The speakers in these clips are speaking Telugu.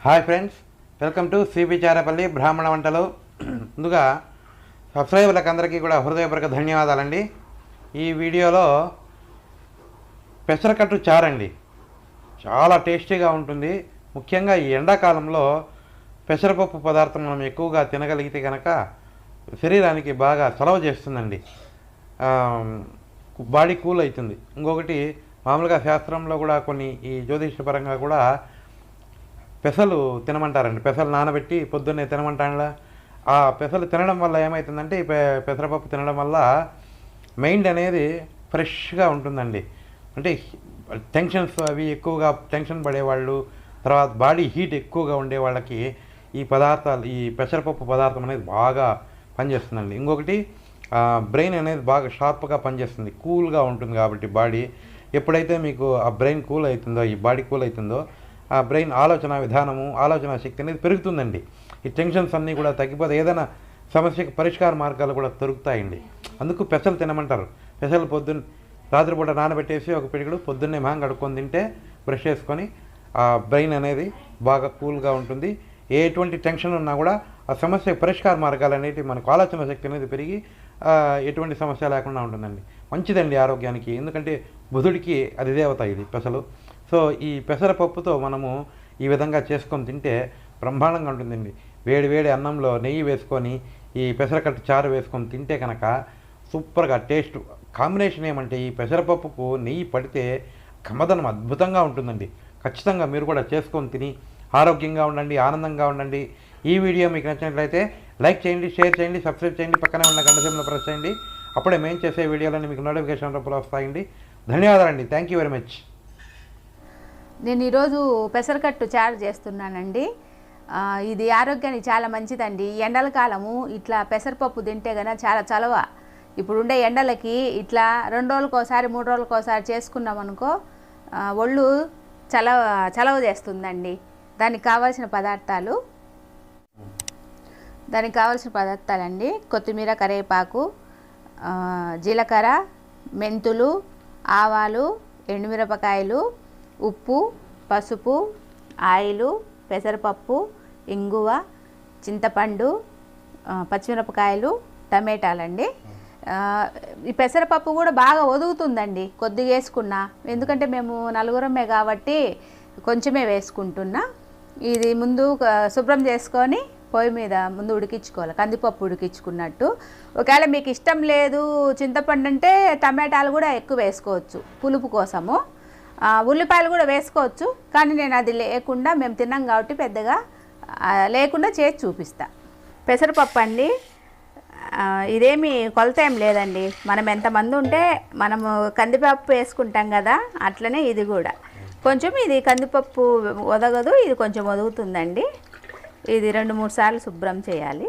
Hi friends, welcome to cbcharepalli బ్రాహ్మణవంటలు. ముందుగా సబ్స్క్రైబర్లకు అందరికీ కూడా హృదయపూర్వక ధన్యవాదాలండి. ఈ వీడియోలో పెసరకట్టు చారు అండి, చాలా టేస్టీగా ఉంటుంది. ముఖ్యంగా ఈ ఎండాకాలంలో పెసరపప్పు పదార్థం మనం ఎక్కువగా తినగలిగితే కనుక శరీరానికి బాగా చలవ చేస్తుందండి, బాడీ కూల్ అవుతుంది. ఇంకొకటి మామూలుగా శాస్త్రంలో కూడా కొన్ని ఈ జ్యోతిషపరంగా కూడా పెసలు తినమంటారండి. పెసలు నానబెట్టి పొద్దున్నే తినమంటారా. ఆ పెసలు తినడం వల్ల ఏమవుతుందంటే ఈ పెసరపప్పు తినడం వల్ల మైండ్ అనేది ఫ్రెష్గా ఉంటుందండి. అంటే టెన్షన్స్ అవి ఎక్కువగా టెన్షన్ పడేవాళ్ళు, తర్వాత బాడీ హీట్ ఎక్కువగా ఉండే వాళ్ళకి ఈ పదార్థాలు, ఈ పెసరపప్పు పదార్థం అనేది బాగా పనిచేస్తుందండి. ఇంకొకటి బ్రెయిన్ అనేది బాగా షార్ప్గా పనిచేస్తుంది, కూల్గా ఉంటుంది కాబట్టి బాడీ. ఎప్పుడైతే మీకు ఆ బ్రెయిన్ కూల్ అవుతుందో, ఈ బాడీ కూల్ అవుతుందో, ఆ బ్రెయిన్ ఆలోచన విధానము, ఆలోచన శక్తి అనేది పెరుగుతుందండి. ఈ టెన్షన్స్ అన్నీ కూడా తగ్గిపోతే ఏదైనా సమస్యకు పరిష్కార మార్గాలు కూడా దొరుకుతాయండి. అందుకు పెసలు తినమంటారు. పెసలు రాత్రిపూట నానబెట్టేసి ఒక పిడిగుడు పొద్దున్నే మొహం కడుక్కొని తింటే బ్రష్ చేసుకొని ఆ బ్రెయిన్ అనేది బాగా కూల్గా ఉంటుంది. ఎటువంటి టెన్షన్ ఉన్నా కూడా ఆ సమస్య పరిష్కార మార్గాలు అనేవి మనకు ఆలోచన శక్తి అనేది పెరిగి ఎటువంటి సమస్య లేకుండా ఉంటుందండి. మంచిదండి ఆరోగ్యానికి, ఎందుకంటే బుధుడికి అది దేవత ఇది పెసలు. సో ఈ పెసరపప్పుతో మనము ఈ విధంగా చేసుకొని తింటే బ్రహ్మాండంగా ఉంటుందండి. వేడి వేడి అన్నంలో నెయ్యి వేసుకొని ఈ పెసరకట్టు చారు వేసుకొని తింటే కనుక సూపర్గా టేస్ట్ కాంబినేషన్ ఏమంటే ఈ పెసరపప్పుకు నెయ్యి పడితే కమ్మదనం అద్భుతంగా ఉంటుందండి. ఖచ్చితంగా మీరు కూడా చేసుకొని తిని ఆరోగ్యంగా ఉండండి, ఆనందంగా ఉండండి. ఈ వీడియో మీకు నచ్చినట్లయితే లైక్ చేయండి, షేర్ చేయండి, సబ్స్క్రైబ్ చేయండి, పక్కనే ఉన్న గంట సింబల్ ప్రెస్ చేయండి. అప్పుడే మేము చేసే వీడియోలన్నీ మీకు నోటిఫికేషన్ రూపంలో వస్తాయండి. ధన్యవాదాలండి. Thank you very much. నేను ఈరోజు పెసరకట్టు చారు చేస్తున్నానండి. ఇది ఆరోగ్యానికి చాలా మంచిదండి. ఎండల కాలము ఇట్లా పెసరపప్పు తింటే కనుక చాలా చలవ. ఇప్పుడుండే ఎండలకి ఇట్లా 2 రోజులకోసారి 3 రోజులకోసారి చేసుకున్నాం అనుకో, ఒళ్ళు చలవ చేస్తుందండి. దానికి కావాల్సిన పదార్థాలండి: కొత్తిమీర, కరివేపాకు, జీలకర్ర, మెంతులు, ఆవాలు, ఎండుమిరపకాయలు, ఉప్పు, పసుపు, ఆయిలు, పెసరపప్పు, ఇంగువ, చింతపండు, పచ్చిమిరపకాయలు, టమాటాలండి. ఈ పెసరపప్పు కూడా బాగా ఒదుగుతుందండి కొద్దిగా వేసుకున్నా, ఎందుకంటే మేము 4 కాబట్టి కొంచెమే వేసుకుంటున్నా. ఇది ముందు శుభ్రం చేసుకొని పొయ్యి మీద ముందు ఉడికించుకోవాలి, కందిపప్పు ఉడికించుకున్నట్టు. ఒకవేళ మీకు ఇష్టం లేదు చింతపండు అంటే టమాటాలు కూడా ఎక్కువ వేసుకోవచ్చు పులుపు కోసము. ఉల్లిపాయలు కూడా వేసుకోవచ్చు, కానీ నేను అది లేకుండా, మేము తిన్నాం కాబట్టి పెద్దగా లేకుండా చేసి చూపిస్తా. పెసరపప్పు అండి, ఇదేమి కొలత ఏం లేదండి. మనం ఎంతమంది ఉంటే మనము కందిపప్పు వేసుకుంటాం కదా, అట్లనే ఇది కూడా కొంచెం, ఇది కందిపప్పు ఒదగదు, ఇది కొంచెం ఒదుగుతుందండి. ఇది 2-3 సార్లు శుభ్రం చేయాలి.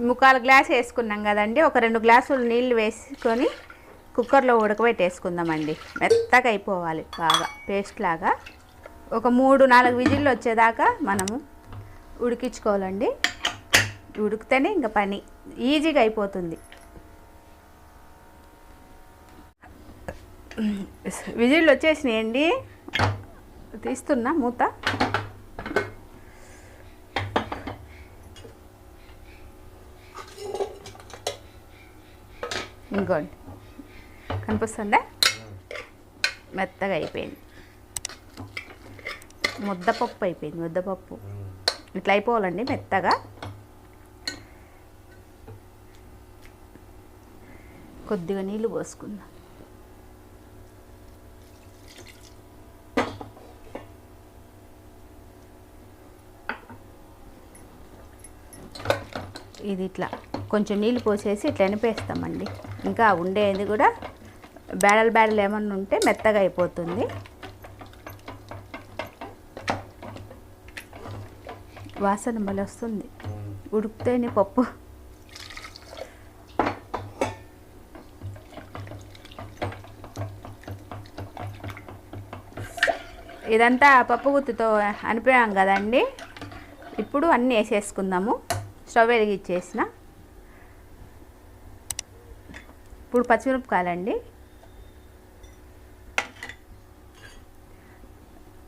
ముక్కాలు గ్లాస్ వేసుకున్నాం కదండి, ఒక 2 గ్లాసులు నీళ్ళు వేసుకొని కుక్కర్లో ఉడకబెట్టేసుకుందామండి. మెత్తగా అయిపోవాలి, బాగా పేస్ట్ లాగా. ఒక 3-4 విజిల్లు వచ్చేదాకా మనము ఉడికించుకోవాలండి. ఉడికితేనే ఇంకా పని ఈజీగా అయిపోతుంది. విజిల్లు వచ్చేసినాయండి, తీస్తున్నా మూత. ఇంకోండి, కనిపిస్తుందా? మెత్తగా అయిపోయింది, ముద్దపప్పు అయిపోయింది. ముద్దపప్పు ఇట్లా అయిపోవాలండి మెత్తగా. కొద్దిగా నీళ్ళు పోసుకుందాం. ఇది ఇట్లా కొంచెం నీళ్ళు పోసేసి ఇట్లా ఎనిపేస్తామండి. ఇంకా ఉండేది కూడా బేడలు ఏమన్నా ఉంటే మెత్తగా అయిపోతుంది. వాసన భలే వస్తుంది ఉడికితేనే పప్పు. ఇదంతా పప్పు గుత్తితో అనిపోయాం కదండి. ఇప్పుడు అన్నీ వేసేసుకుందాము. స్టవ్ వెలిగించేసిన ఇప్పుడు పచ్చిమిరపకాయలండి,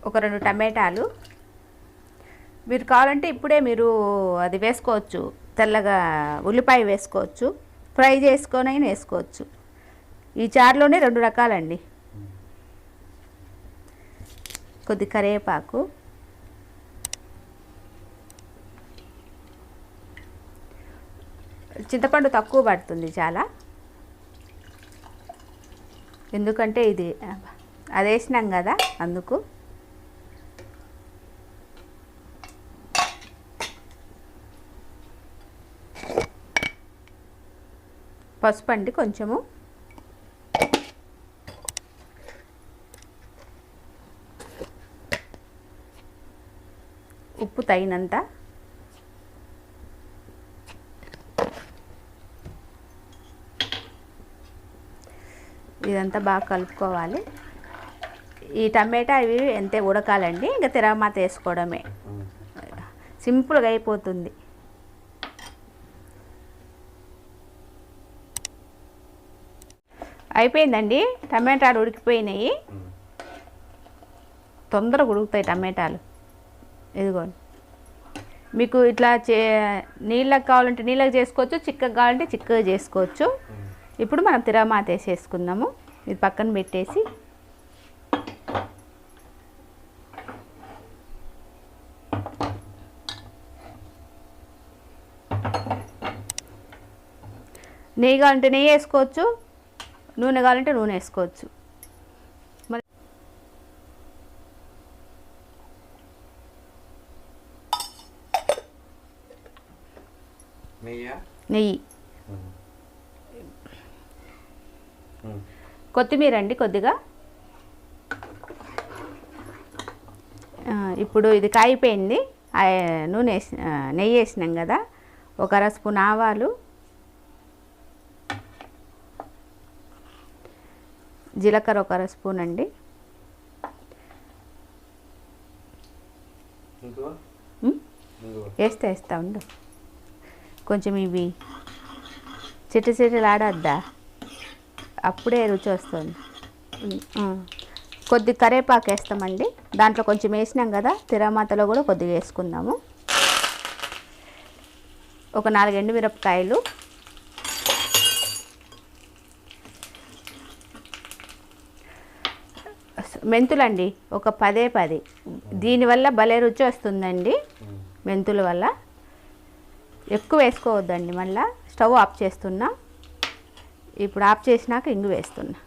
ఒక 2 టమాటాలు. మీరు కావాలంటే ఇప్పుడే మీరు అది వేసుకోవచ్చు, తెల్లగా ఉల్లిపాయ వేసుకోవచ్చు, ఫ్రై చేసుకొని వేసుకోవచ్చు. ఈ చారులోనే 2 రకాలండి. కొద్ది కరివేపాకు, చింతపండు తక్కువ పడుతుంది చాలా, ఎందుకంటే ఇది అది వేసినాం కదా అందుకు. పసుపు అండి కొంచెము, ఉప్పు తగినంత, ఇదంతా బాగా కలుపుకోవాలి. ఈ టమాటా ఇవి ఎంతే ఉడకాలండి, ఇంకా తిరగమాత వేసుకోవడమే, సింపుల్గా అయిపోతుంది. అయిపోయిందండి, టమాటాలు ఉడికిపోయినాయి. తొందరగా ఉడుకుతాయి టమాటాలు. ఇదిగోండి, మీకు ఇట్లా నీళ్ళకి కావాలంటే నీళ్ళకి చేసుకోవచ్చు, చిక్కగా కావాలంటే చిక్కగా చేసుకోవచ్చు. ఇప్పుడు మనం తిరగమాత వేసేసుకుందాము. ఇది పక్కన పెట్టేసి నెయ్యి కావాలంటే నెయ్యి వేసుకోవచ్చు, నూనె కావాలంటే నూనె వేసుకోవచ్చు. మరి నెయ్యి, కొత్తిమీర అండి కొద్దిగా. ఇప్పుడు ఇది కాయిపోయింది, నూనె నెయ్యి వేసినాం కదా. ఒక 1/2 స్పూన్ ఆవాలు, జీలకర్ర ఒక 1/2 స్పూన్ అండి, వేస్తా ఉండు. కొంచెం ఇవి చిట్టలాడద్దా, అప్పుడే రుచి వస్తుంది. కొద్ది కరివేపాకు వేస్తామండి, దాంట్లో కొంచెం వేసినాం కదా, తిరగమాతలో కూడా కొద్దిగా వేసుకుందాము. ఒక 4 ఎండుమిరపకాయలు, మెంతులండి ఒక 10. దీనివల్ల భలే రుచి వస్తుందండి, మెంతుల వల్ల. ఎక్కువ వేసుకోవద్దండి, మళ్ళీ స్టవ్ ఆఫ్ చేస్తున్నా. ఇప్పుడు ఆఫ్ చేసినాక ఇంగు వేస్తున్నా.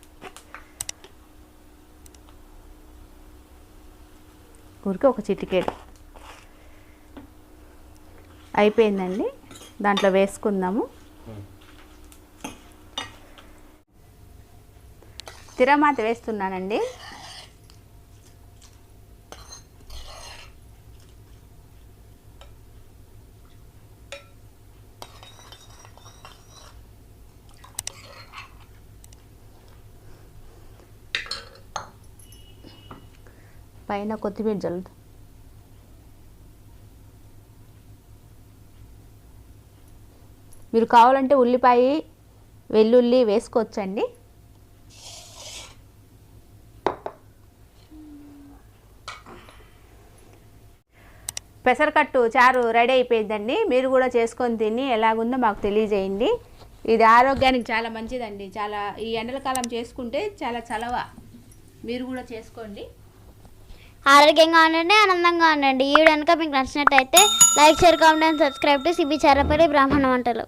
ఊరికే ఒక చిటికెడు అయిపోయిందండి, దాంట్లో వేసుకుందాము. తిరగమాత వేస్తున్నానండి. పైన కొత్తిమీర జల్లుదు. మీరు కావాలంటే ఉల్లిపాయ వెల్లుల్లి వేసుకోవచ్చండి. పెసరకట్టు చారు రెడీ అయిపోయిందండి. మీరు కూడా చేసుకొని తిని ఎలాగుందో మాకు తెలియజేయండి. ఇది ఆరోగ్యానికి చాలా మంచిదండి, చాలా ఈ ఎండల కాలం చేసుకుంటే చాలా చలవ. మీరు కూడా చేసుకోండి. ఆరోగ్యంగా ఉండండి, ఆనందంగా ఉండండి. ఈ వీడియో కనుక మీకు నచ్చినట్టయితే like, share, comment and subscribe to cbcharepalli బ్రాహ్మణ వంటలు.